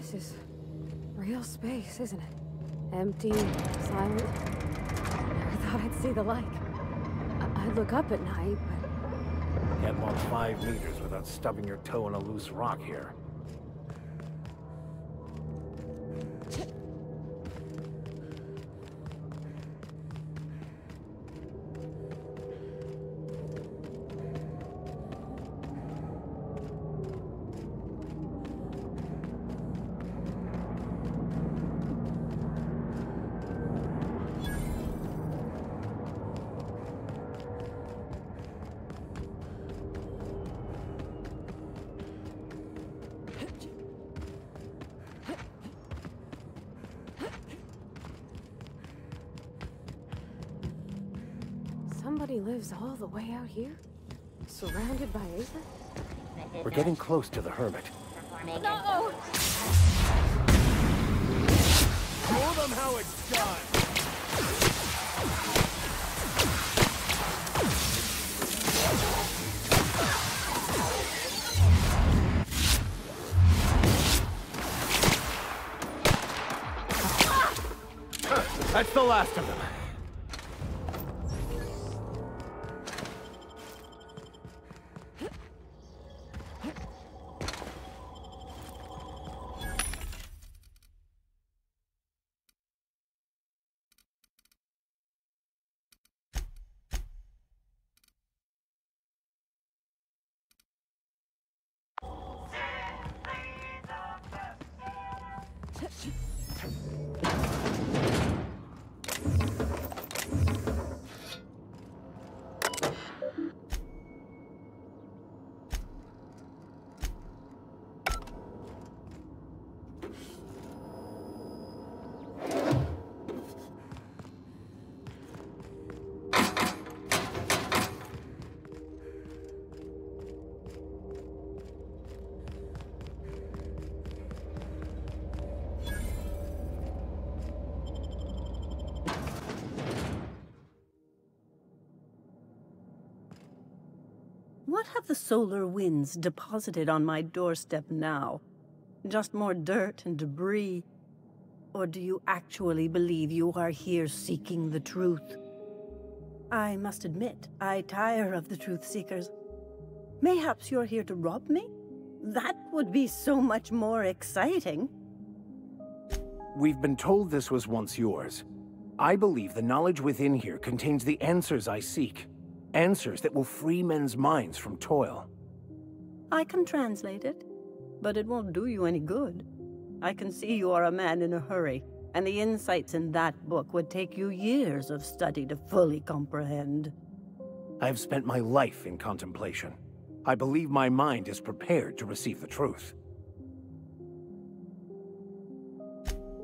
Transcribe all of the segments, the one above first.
This is real space, isn't it? Empty, silent. Never thought I'd see the like. I look up at night, but... Can't walk 5 meters without stubbing your toe on a loose rock here. Somebody lives all the way out here? Surrounded by acre? We're getting close to the Hermit. No! Show them how it's done! That's the last of them. What have the solar winds deposited on my doorstep now? Just more dirt and debris? Or do you actually believe you are here seeking the truth? I must admit, I tire of the truth seekers. Mayhaps you're here to rob me? That would be so much more exciting. We've been told this was once yours. I believe the knowledge within here contains the answers I seek. Answers that will free men's minds from toil. I can translate it, but it won't do you any good. I can see you are a man in a hurry, and the insights in that book would take you years of study to fully comprehend. I've spent my life in contemplation. I believe my mind is prepared to receive the truth.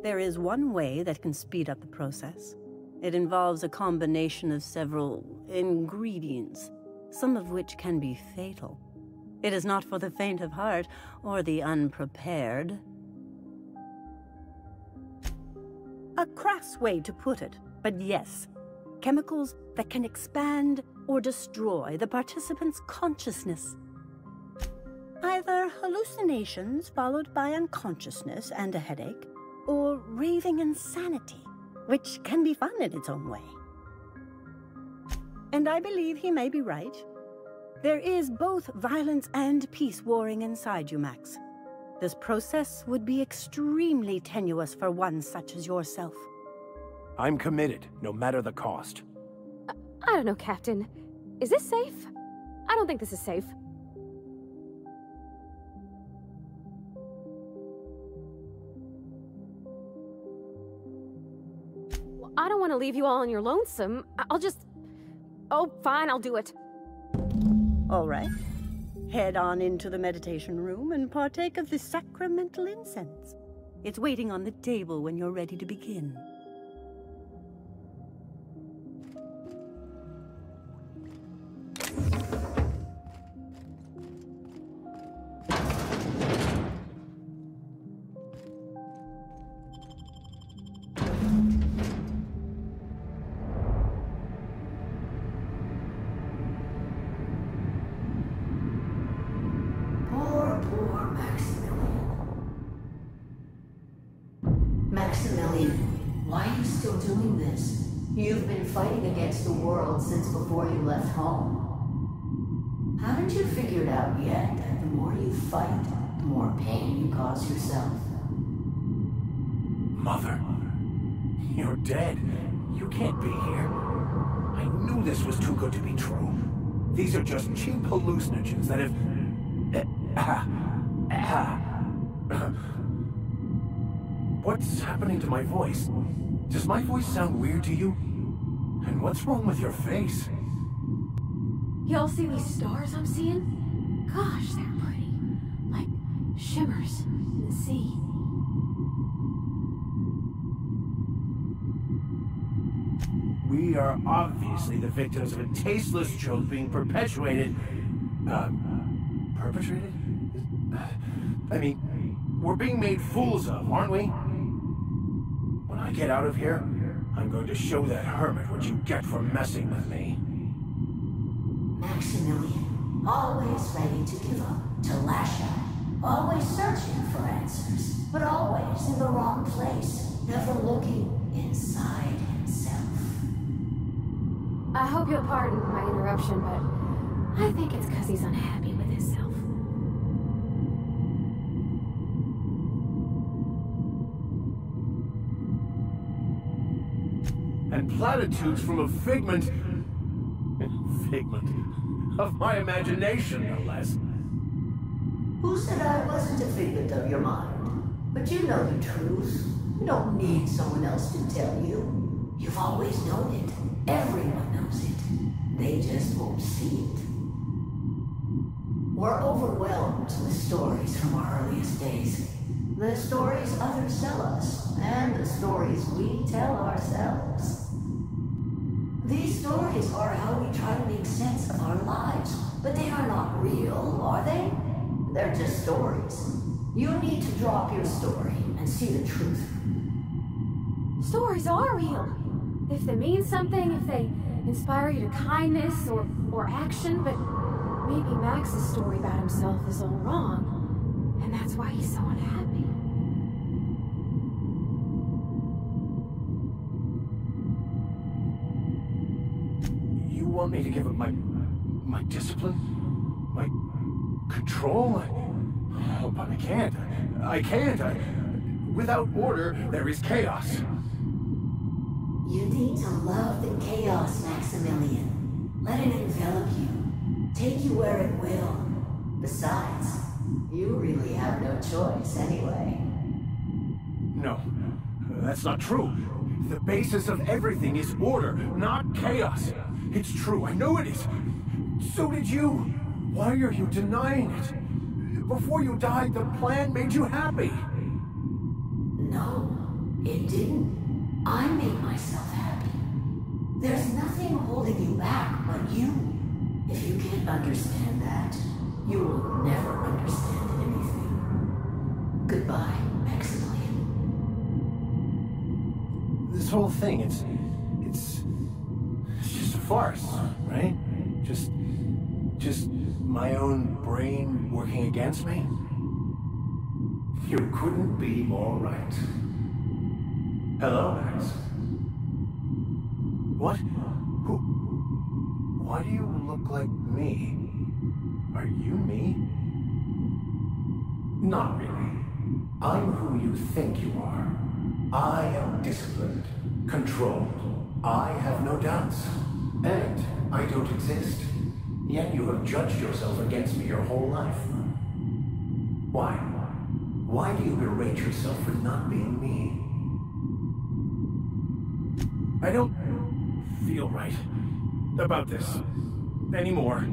There is one way that can speed up the process. It involves a combination of several ingredients, some of which can be fatal. It is not for the faint of heart or the unprepared. A crass way to put it, but yes, chemicals that can expand or destroy the participant's consciousness. Either hallucinations followed by unconsciousness and a headache, or raving insanity, which can be fun in its own way. And I believe he may be right. There is both violence and peace warring inside you, Max. This process would be extremely tenuous for one such as yourself. I'm committed, no matter the cost. I don't know, Captain. Is this safe? I don't think this is safe. I don't want to leave you all on your lonesome. I'll just... Oh, fine, I'll do it. All right. Head on into the meditation room and partake of the sacramental incense. It's waiting on the table when you're ready to begin. this. You've been fighting against the world since before you left home. Haven't you figured out yet that the more you fight, the more pain you cause yourself? Mother, you're dead. You can't be here. I knew this was too good to be true. These are just cheap hallucinogens that have... What's happening to my voice? Does my voice sound weird to you? And what's wrong with your face? Y'all see these stars I'm seeing? Gosh, they're pretty. Like shimmers in the sea. We are obviously the victims of a tasteless joke being perpetuated... perpetrated? I mean, we're being made fools of, aren't we? When I get out of here, I'm going to show that Hermit what you get for messing with me. Maximilian, always ready to give up, to lash out, always searching for answers, but always in the wrong place, never looking inside himself. I hope you'll pardon my interruption, but I think it's because he's unhappy with himself. And platitudes from a figment of my imagination, no less. Who said I wasn't a figment of your mind? But you know the truth. You don't need someone else to tell you. You've always known it. Everyone knows it. They just won't see it. We're overwhelmed with stories from our earliest days. The stories others tell us, and the stories we tell ourselves. These stories are how we try to make sense of our lives, but they are not real, are they? They're just stories. You need to drop your story and see the truth. Stories are real. If they mean something, if they inspire you to kindness or action, but maybe Max's story about himself is all wrong, and that's why he's so unhappy. You want me to give up my discipline? My control? Oh, but I can't. I can't. Without order, there is chaos. You need to love the chaos, Maximilian. Let it envelop you. Take you where it will. Besides, you really have no choice anyway. No, that's not true. The basis of everything is order, not chaos. It's true, I know it is. So did you. Why are you denying it? Before you died, the plan made you happy. No, it didn't. I made myself happy. There's nothing holding you back but you. If you can't understand that, you will never understand anything. Goodbye, Maximilian. This whole thing, it's just a farce, right? Just my own brain working against me? You couldn't be more right. Hello, Max. What? Who? Why do you look like me? Are you me? Not really. I'm who you think you are. I am disciplined, controlled. I have no doubts. And I don't exist. Yet you have judged yourself against me your whole life. Why? Why do you berate yourself for not being me? I don't feel right about this anymore.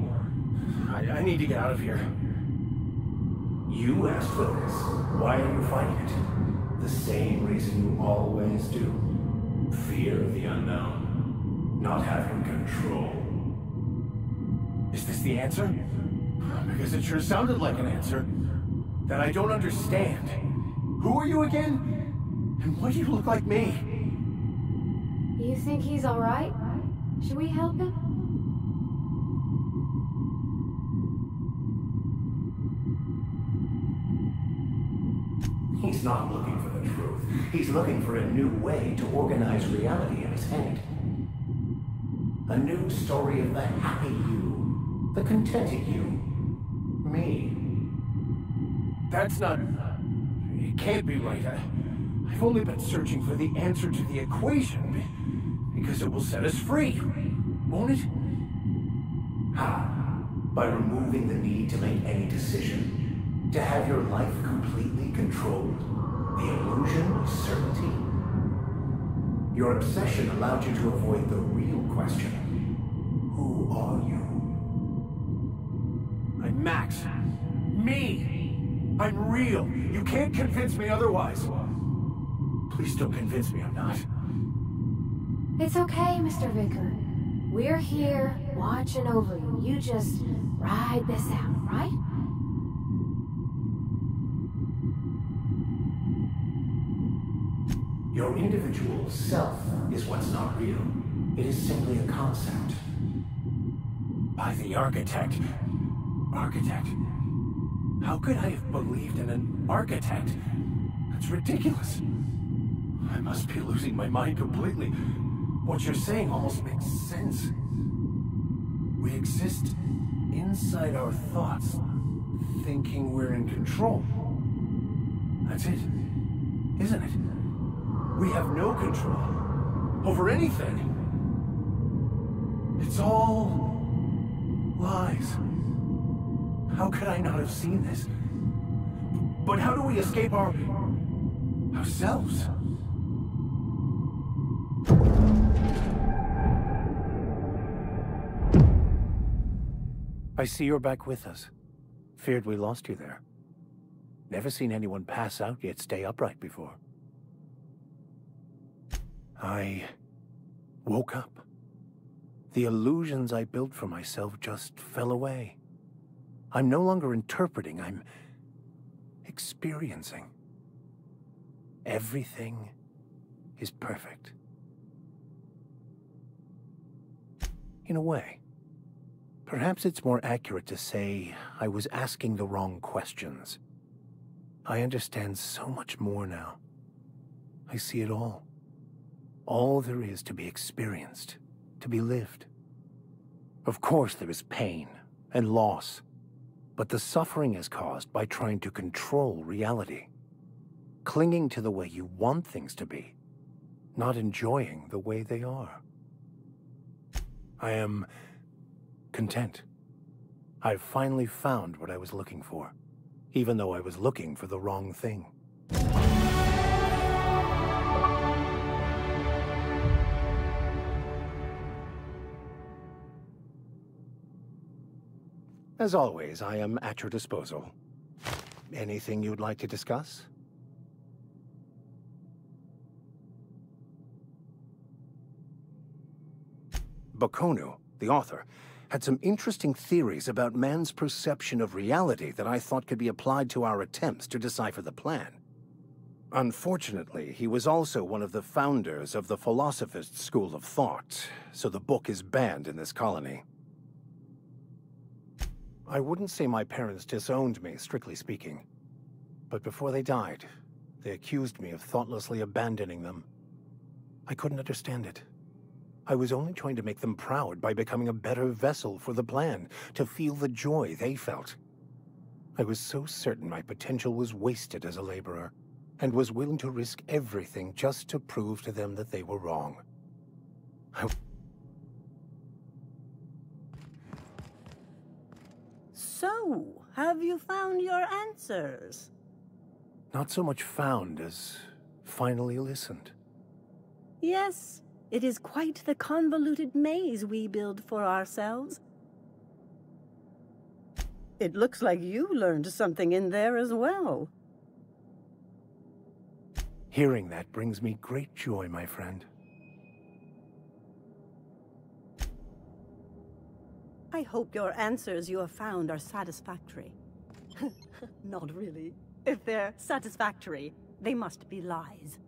I need to get out of here. You asked for this. Why are you fighting it? The same reason you always do. Fear of the unknown. Not having control. Is this the answer? Because it sure sounded like an answer that I don't understand. Who are you again? And why do you look like me? You think he's all right? Should we help him? He's not looking for the truth. He's looking for a new way to organize reality in his head. A new story of the happy you, the contented you, me. That's not... It can't be right. I've only been searching for the answer to the equation, because it will set us free, won't it? How? By removing the need to make any decision, to have your life completely controlled, the illusion of certainty. Your obsession allowed you to avoid the real question. Who are you? I'm Max. Me! I'm real. You can't convince me otherwise. Please don't convince me I'm not. It's okay, Mr. Vicar. We're here, watching over you. You just ride this out, right? Your individual self is what's not real. It is simply a concept. By the architect. Architect? How could I have believed in an architect? That's ridiculous. I must be losing my mind completely. What you're saying almost makes sense. We exist inside our thoughts, thinking we're in control. That's it, isn't it? We have no control over anything. It's all lies. How could I not have seen this? But how do we escape ourselves? I see you're back with us. Feared we lost you there. Never seen anyone pass out yet stay upright before. I woke up. The illusions I built for myself just fell away. I'm no longer interpreting, I'm experiencing. Everything is perfect. In a way. Perhaps it's more accurate to say I was asking the wrong questions. I understand so much more now. I see it all. All there is to be experienced, to be lived. Of course there is pain and loss, but the suffering is caused by trying to control reality, clinging to the way you want things to be, not enjoying the way they are. I am content. I've finally found what I was looking for, even though I was looking for the wrong thing. As always, I am at your disposal. Anything you'd like to discuss? Baconu, the author, had some interesting theories about man's perception of reality that I thought could be applied to our attempts to decipher the plan. Unfortunately, he was also one of the founders of the Philosophist school of thought, so the book is banned in this colony. I wouldn't say my parents disowned me, strictly speaking. But before they died, they accused me of thoughtlessly abandoning them. I couldn't understand it. I was only trying to make them proud by becoming a better vessel for the plan, to feel the joy they felt. I was so certain my potential was wasted as a laborer, and was willing to risk everything just to prove to them that they were wrong. So, have you found your answers? Not so much found as finally listened. Yes, it is quite the convoluted maze we build for ourselves. It looks like you learned something in there as well. Hearing that brings me great joy, my friend. I hope your answers you have found are satisfactory. Not really. If they're satisfactory, they must be lies.